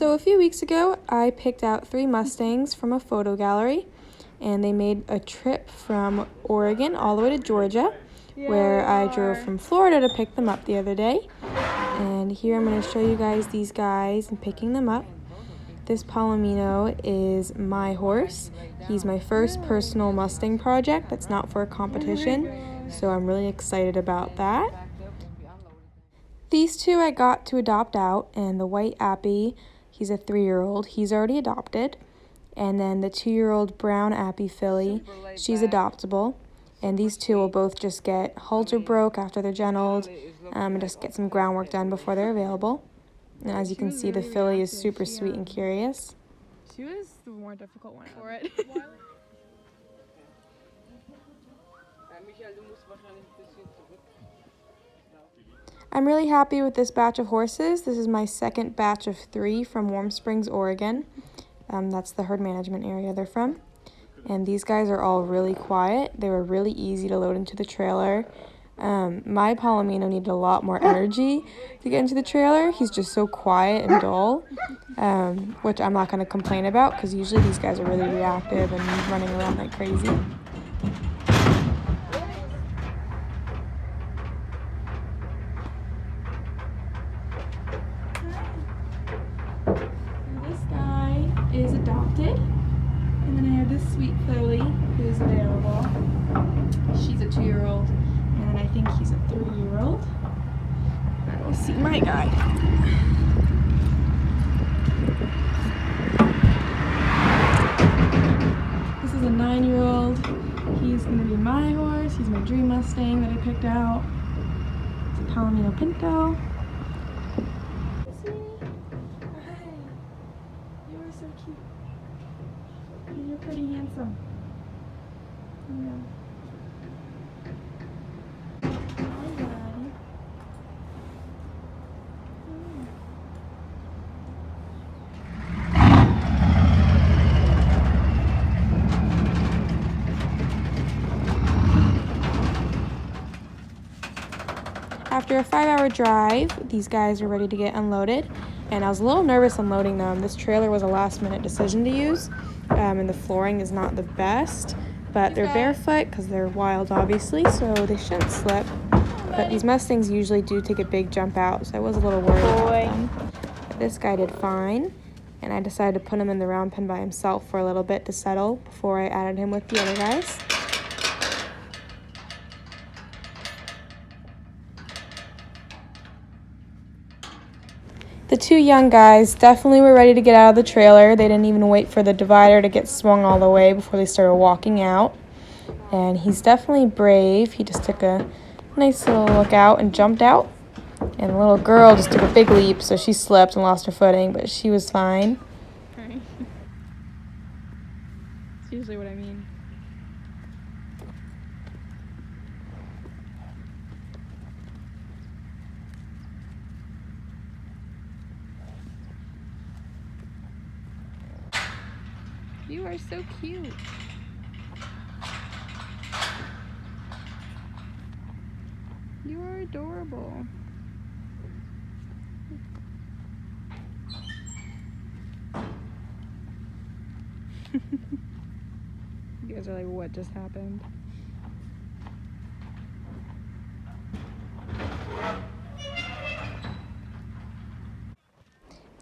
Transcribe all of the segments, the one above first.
So a few weeks ago, I picked out 3 Mustangs from a photo gallery, and they made a trip from Oregon all the way to Georgia, where I drove from Florida to pick them up the other day. And here I'm going to show you guys these guys and picking them up. This Palomino is my horse. He's my first personal Mustang project that's not for a competition, so I'm really excited about that. These 2 I got to adopt out, and the white Appy, he's a 3-year-old, he's already adopted. And then the 2-year-old brown Appy filly, she's adoptable. And these 2 will both just get halter broke after they're gentled, and just get some groundwork done before they're available. And as you can see, the filly is super sweet and curious. She was the more difficult one for it. I'm really happy with this batch of horses. This is my second batch of 3 from Warm Springs, Oregon. That's the herd management area they're from. And these guys are all really quiet. They were really easy to load into the trailer. My Palomino needed a lot more energy to get into the trailer. He's just so quiet and dull, which I'm not going to complain about because usually these guys are really reactive and running around like crazy. This guy is adopted, and then I have this sweet filly who's available. She's a 2-year-old, and then I think he's a 3-year-old. And we'll see my guy. This is a 9-year-old. He's going to be my horse. He's my dream Mustang that I picked out. It's a Palomino Pinto. So cute. And you're pretty handsome. Yeah. Hi, Daddy. After a 5-hour drive, these guys are ready to get unloaded. And I was a little nervous unloading them. This trailer was a last-minute decision to use, and the flooring is not the best, but they're barefoot because they're wild, obviously, so they shouldn't slip. But these Mustangs usually do take a big jump out, so I was a little worried about them. But this guy did fine, and I decided to put him in the round pen by himself for a little bit to settle before I added him with the other guys. The 2 young guys definitely were ready to get out of the trailer. They didn't even wait for the divider to get swung all the way before they started walking out. And he's definitely brave. He just took a nice little look out and jumped out. And the little girl just took a big leap, so she slipped and lost her footing, but she was fine. Right. It's usually what I mean. You are so cute. You are adorable. You guys are like, what just happened?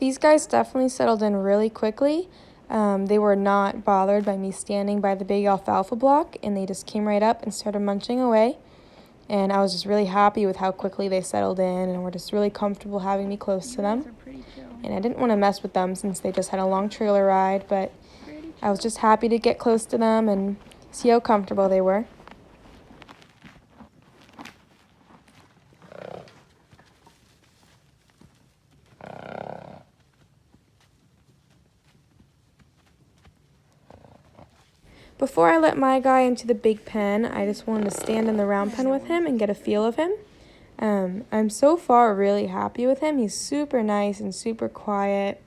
These guys definitely settled in really quickly. They were not bothered by me standing by the big alfalfa block, and they just came right up and started munching away. And I was just really happy with how quickly they settled in, and were just really comfortable having me close to them. And I didn't want to mess with them since they just had a long trailer ride, but I was just happy to get close to them and see how comfortable they were. Before I let my guy into the big pen, I just wanted to stand in the round pen with him and get a feel of him. I'm so far really happy with him. He's super nice and super quiet.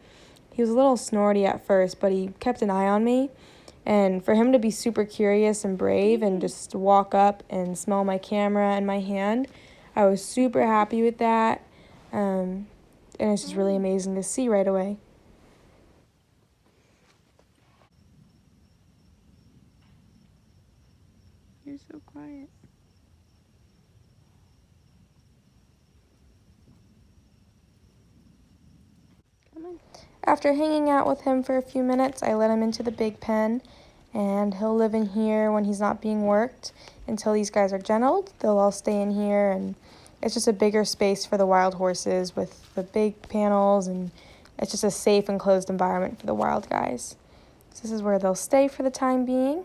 He was a little snorty at first, but he kept an eye on me. And for him to be super curious and brave and just walk up and smell my camera and my hand, I was super happy with that. And it's just really amazing to see right away. You're so quiet. Come on. After hanging out with him for a few minutes, I let him into the big pen, and he'll live in here when he's not being worked until these guys are gentled. They'll all stay in here, and it's just a bigger space for the wild horses with the big panels, and it's just a safe, enclosed environment for the wild guys. So this is where they'll stay for the time being,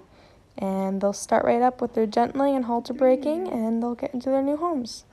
and they'll start right up with their gentling and halter braking, and they'll get into their new homes.